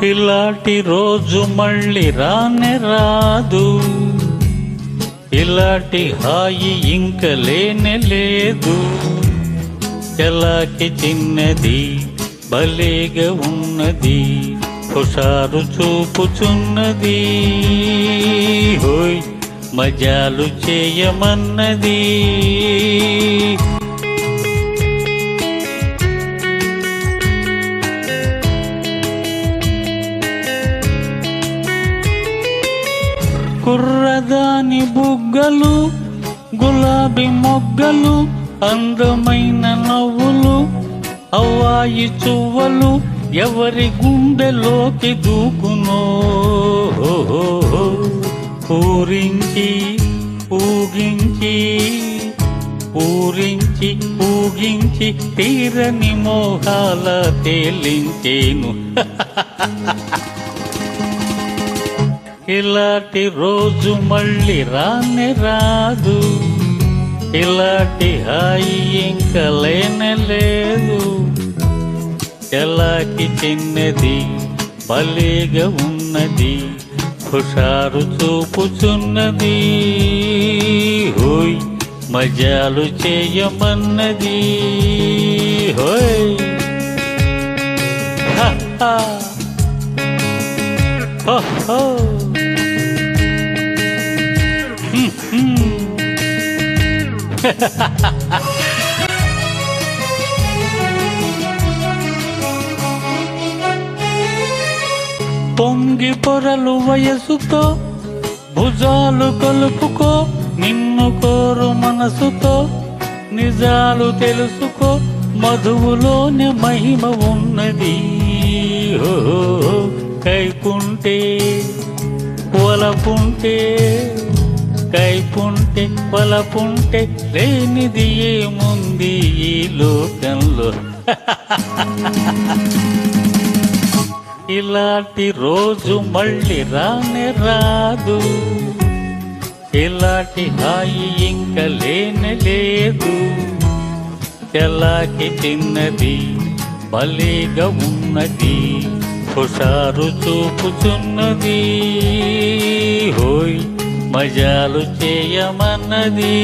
ఇలాంటి రోజు మళ్ళీ రానే రాదు, ఇలాంటి హాయి ఇంక లేనే లేదు. ఎలాకి చిన్నది భలేగా ఉన్నది, హుషారు చూపుచున్నది, హోయ్ మజాలు చేయమన్నది. కుర్రదాని బుగ్గలు, గులాబీ మొగ్గలు, అందమైన నవ్వులు, అవ్వాయి చువ్వలు, ఎవరి గుండెలోకి దూకునో ఊరించి ఊగించి ఊరించి ఊగించి తీరని మోహాల తేలించేను. ఇలాంటి రోజు మళ్ళీ రానే రాదు, ఇలాంటి హాయి ఇంక లేనే లేదు. ఎలాకి చిన్నది భలేగా ఉన్నది, హుషారు చూపుచున్నది, హోయ్ మజాలు చేయమన్నది, హోయ్ హో హో. పొంగి పొరలు వయసుతో భుజాలు కలుపుకో, నిన్ను కోరు మనసుతో నిజాలు తెలుసుకో, మధువులోని మహిమ ఉన్నది. కైపుంటే వలపుంటే, కైపుంటే వలపుంటే లేనిది ఏముంది ఈ లోకంలో. ఇలాంటి రోజు మళ్ళీ రానే రాదు, ఇలాంటి హాయి ఇంక లేనే లేదు. ఎలాకి చిన్నది భలేగా ఉన్నది, హుషారు చూపుచున్నది, హోయ్ మజాలు చేయమన్నది.